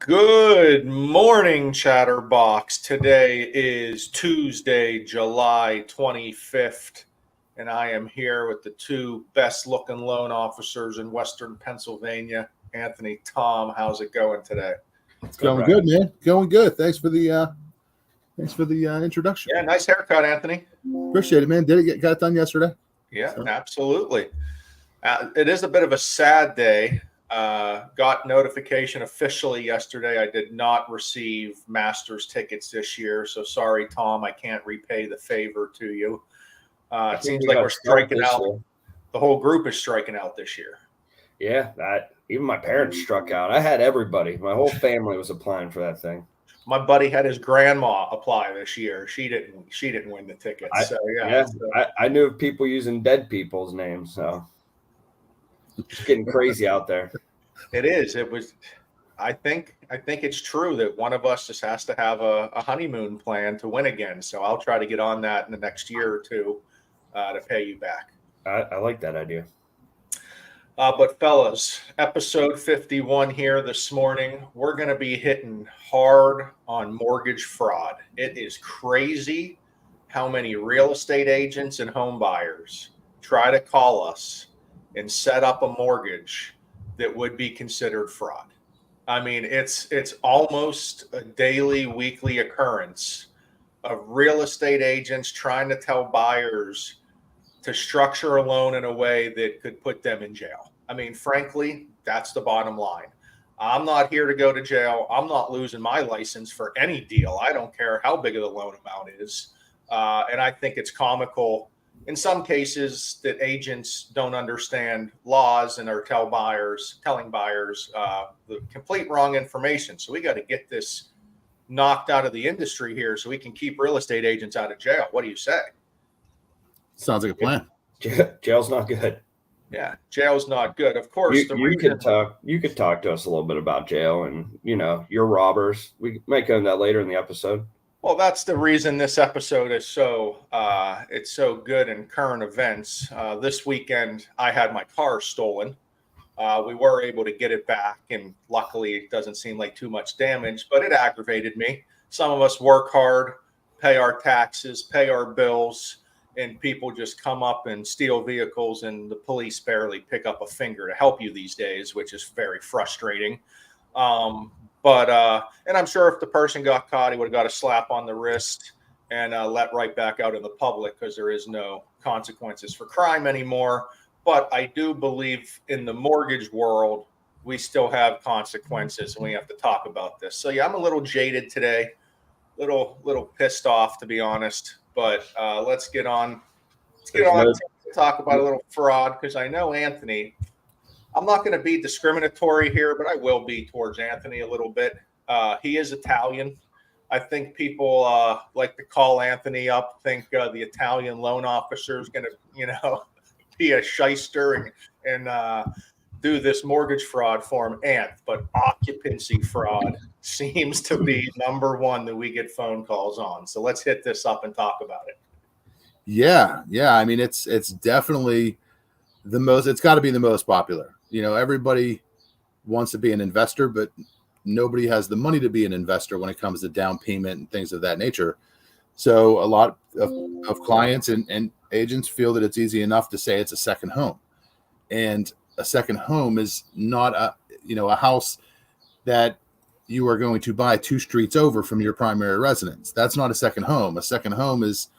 Good morning, Chatterbox. Today is Tuesday, July 25th, and I am here with the two best-looking loan officers in Western Pennsylvania. Anthony, Tom, how's it going today? It's going good, man. Going good. Thanks for the introduction. Yeah, nice haircut, Anthony. Appreciate it, man. Got it done yesterday? Yeah, so. Absolutely. It is a bit of a sad day. Got notification officially yesterday. I did not receive Masters tickets this year, so sorry, Tom. I can't repay the favor to you. It seems like we're striking out. The whole group is striking out this year. Yeah, even my parents struck out. I had everybody. My whole family was applying for that thing. My buddy had his grandma apply this year. She didn't win the tickets. I knew of people using dead people's names. So it's getting crazy out there. It is. It was. I think it's true that one of us just has to have a honeymoon plan to win again. So I'll try to get on that in the next year or two to pay you back. I like that idea. But fellas, episode 51 here this morning, we're going to be hitting hard on mortgage fraud. It is crazy how many real estate agents and home buyers try to call us and set up a mortgage that would be considered fraud. I mean, it's almost a daily, weekly occurrence of real estate agents trying to tell buyers to structure a loan in a way that could put them in jail. I mean, frankly, that's the bottom line. I'm not here to go to jail. I'm not losing my license for any deal. I don't care how big of the loan amount is. And I think it's comical in some cases that agents don't understand laws and are telling buyers the complete wrong information. So we got to get this knocked out of the industry here so we can keep real estate agents out of jail. What do you say? Sounds like a plan. Jail's not good. Yeah, jail's not good. Of course, you could talk to us a little bit about jail and your robbers. We might go into that later in the episode. Well, that's the reason this episode is it's so good in current events. This weekend, I had my car stolen. We were able to get it back, and luckily, it doesn't seem like too much damage, but it aggravated me. Some of us work hard, pay our taxes, pay our bills, and people just come up and steal vehicles, and the police barely pick up a finger to help you these days, which is very frustrating. And I'm sure if the person got caught, he would have got a slap on the wrist and let right back out in the public because there is no consequences for crime anymore. But I do believe in the mortgage world, we still have consequences, and we have to talk about this. So, yeah, I'm a little jaded today, little pissed off, to be honest. But let's get on to talk about a little fraud, because I know Anthony. I'm not going to be discriminatory here, but I will be towards Anthony a little bit. He is Italian. I think people like to call Anthony up, think the Italian loan officer is going to, be a shyster and do this mortgage fraud for him. But occupancy fraud seems to be number one that we get phone calls on. So let's hit this up and talk about it. Yeah. I mean, it's definitely it's got to be the most popular. Everybody wants to be an investor, but nobody has the money to be an investor when it comes to down payment and things of that nature. So a lot of clients and agents feel that it's easy enough to say it's a second home. And a second home is not a house that you are going to buy 2 streets over from your primary residence. That's not a second home. A second home is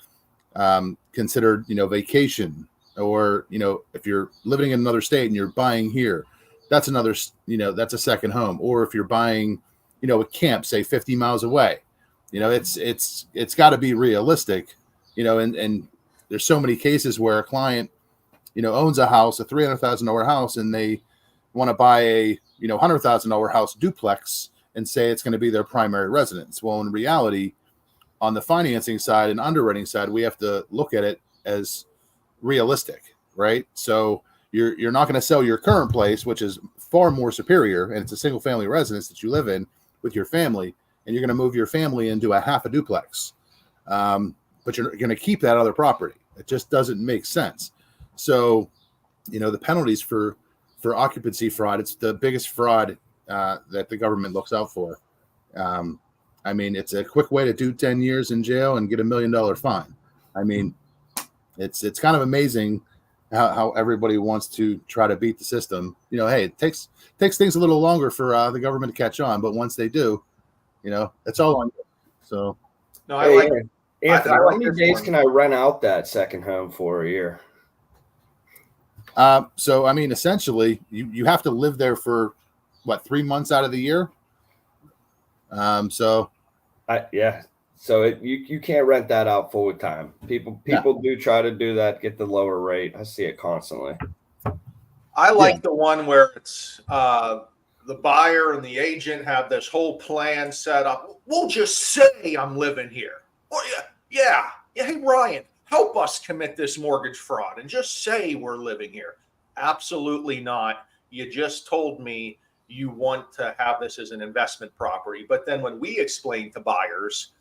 considered, vacation. Or, if you're living in another state and you're buying here, that's another, that's a second home. Or if you're buying, a camp, say 50 miles away, it's got to be realistic, and there's so many cases where a client, owns a house, a $300,000 house, and they want to buy a, $100,000 house duplex and say it's going to be their primary residence. Well, in reality, on the financing side and underwriting side, we have to look at it as realistic, right? So you're not going to sell your current place, which is far more superior, and it's a single family residence that you live in with your family, and you're going to move your family into a half a duplex, but you're going to keep that other property. It just doesn't make sense. So the penalties for occupancy fraud, it's the biggest fraud that the government looks out for. I mean, it's a quick way to do 10 years in jail and get $1 million fine. I mean, it's kind of amazing how everybody wants to try to beat the system. You know, hey, it takes things a little longer for the government to catch on, but once they do, you know, it's all on you. So, no, I like Anthony, I how like many this days one. can I rent out that second home for a year? so I mean, essentially, you have to live there for what, 3 months out of the year. So you can't rent that out full time. People do try to do that, get the lower rate. I see it constantly. I like the one where it's the buyer and the agent have this whole plan set up. We'll just say I'm living here. Or yeah. Hey, Ryan, help us commit this mortgage fraud and just say we're living here. Absolutely not. You just told me you want to have this as an investment property. But then when we explain to buyers,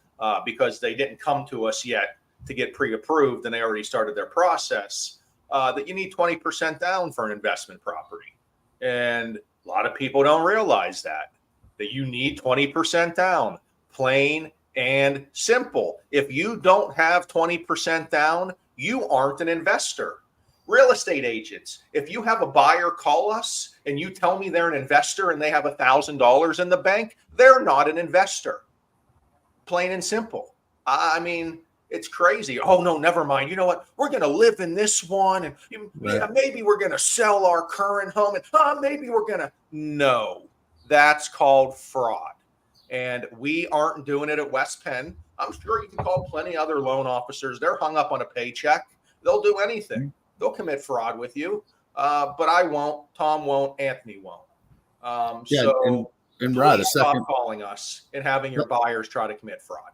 because they didn't come to us yet to get pre-approved and they already started their process, that you need 20% down for an investment property. And a lot of people don't realize that you need 20% down, plain and simple. If you don't have 20% down, you aren't an investor. Real estate agents, if you have a buyer call us and you tell me they're an investor and they have $1,000 in the bank, they're not an investor. Plain and simple. I mean, it's crazy. Oh, no, never mind. You know what? We're going to live in this one. And maybe we're going to sell our current home. And maybe we're going to. No, that's called fraud. And we aren't doing it at West Penn. I'm sure you can call plenty of other loan officers. They're hung up on a paycheck. They'll do anything. They'll commit fraud with you. But I won't. Tom won't. Anthony won't. And Rod, stop calling us and having your buyers try to commit fraud.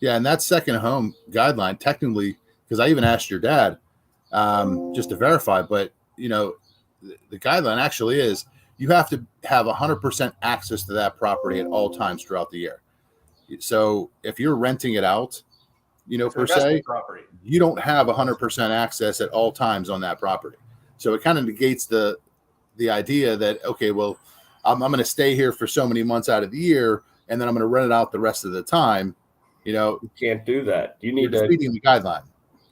Yeah, and that second home guideline, technically, because I even asked your dad just to verify, but you know, the guideline actually is you have to have 100% access to that property at all times throughout the year. So if you're renting it out, you know, per se, you don't have 100% access at all times on that property. So it kind of negates the idea that, okay, well, I'm going to stay here for so many months out of the year, and then I'm going to rent it out the rest of the time. You know, you can't do that. You need to feeding the guideline.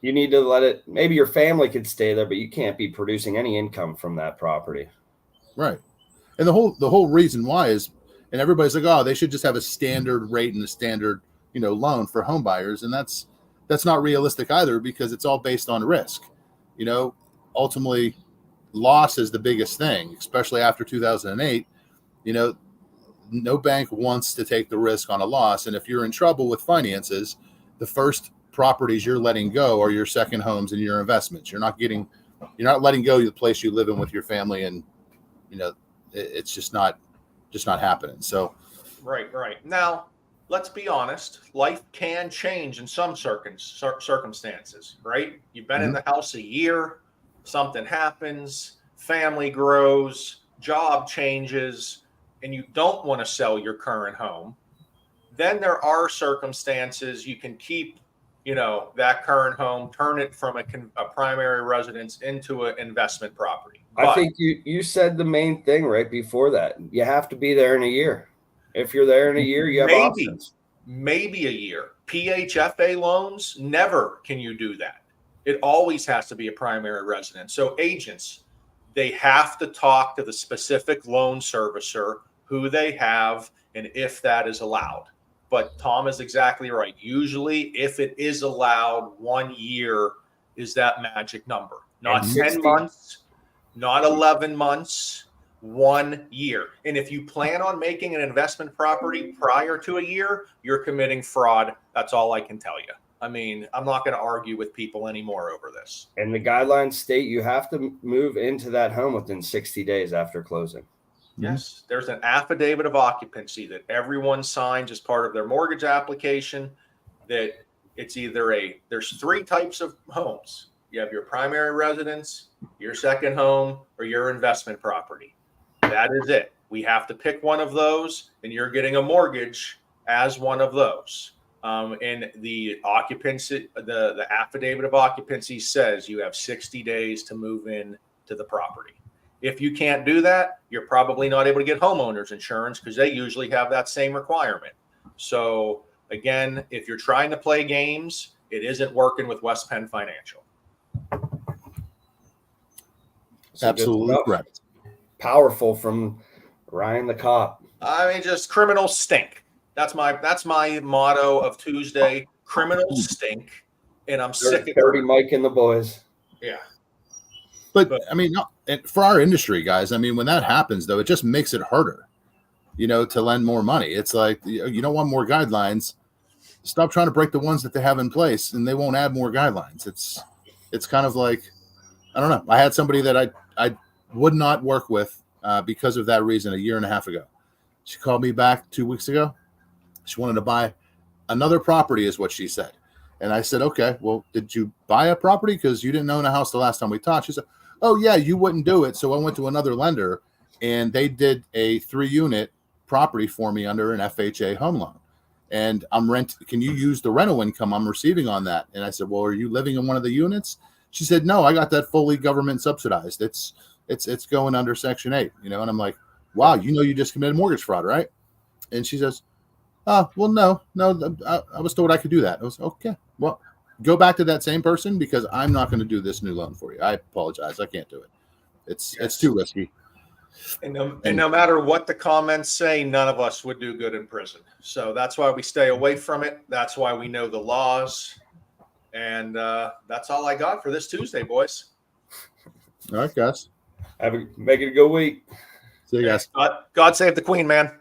You need to let it. Maybe your family could stay there, but you can't be producing any income from that property. Right. And the whole reason why is, and everybody's like, oh, they should just have a standard rate and a standard, you know, loan for home buyers, and that's not realistic either, because it's all based on risk. You know, ultimately, loss is the biggest thing, especially after 2008. You know, no bank wants to take the risk on a loss. And if you're in trouble with finances, the first properties you're letting go are your second homes and your investments. You're not letting go of the place you live in with your family. And, you know, it's just not happening. So. Right. Now, let's be honest. Life can change in some circumstances, right? You've been in the house a year, something happens, family grows, job changes, and you don't want to sell your current home. Then there are circumstances you can keep, you know, that current home, turn it from a primary residence into an investment property. But I think you said the main thing right before that. You have to be there in a year. If you're there in a year, you have options. Maybe a year. PHFA loans, never can you do that. It always has to be a primary residence. So agents, they have to talk to the specific loan servicer, who they have, and if that is allowed. But Tom is exactly right. Usually, if it is allowed, 1 year is that magic number. Not 10 months, not 11 months, 1 year. And if you plan on making an investment property prior to a year, you're committing fraud. That's all I can tell you. I mean, I'm not going to argue with people anymore over this. And the guidelines state you have to move into that home within 60 days after closing. Yes, there's an affidavit of occupancy that everyone signs as part of their mortgage application. That it's either there's 3 types of homes. You have your primary residence, your second home, or your investment property. That is it. We have to pick one of those, and you're getting a mortgage as one of those. And the occupancy, the affidavit of occupancy says you have 60 days to move in to the property. If you can't do that, you're probably not able to get homeowners insurance because they usually have that same requirement. So again, if you're trying to play games, it isn't working with West Penn Financial. So Absolutely correct. Powerful from Ryan the cop. I mean, just criminals stink. That's my motto of Tuesday. Criminals stink, and I'm sick of Dirty Mike and the boys. Yeah. But I mean, for our industry, guys, I mean, when that happens, though, it just makes it harder, to lend more money. It's like, you don't want more guidelines. Stop trying to break the ones that they have in place, and they won't add more guidelines. It's kind of like, I don't know. I had somebody that I would not work with because of that reason a year and a half ago. She called me back 2 weeks ago. She wanted to buy another property, is what she said. And I said, okay, well, did you buy a property? Because you didn't own a house the last time we talked. She said, oh, yeah, you wouldn't do it. So I went to another lender, and they did a 3-unit property for me under an FHA home loan. And can you use the rental income I'm receiving on that? And I said, well, are you living in one of the units? She said, no, I got that fully government subsidized. It's going under Section 8, and I'm like, wow, you just committed mortgage fraud, right? And she says, oh, well, no, I was told I could do that. I was, okay, well, go back to that same person because I'm not going to do this new loan for you. I apologize. I can't do it. It's too risky. And no matter what the comments say, none of us would do good in prison. So that's why we stay away from it. That's why we know the laws. And that's all I got for this Tuesday, boys. All right, guys. Make it a good week. See you guys. God save the Queen, man.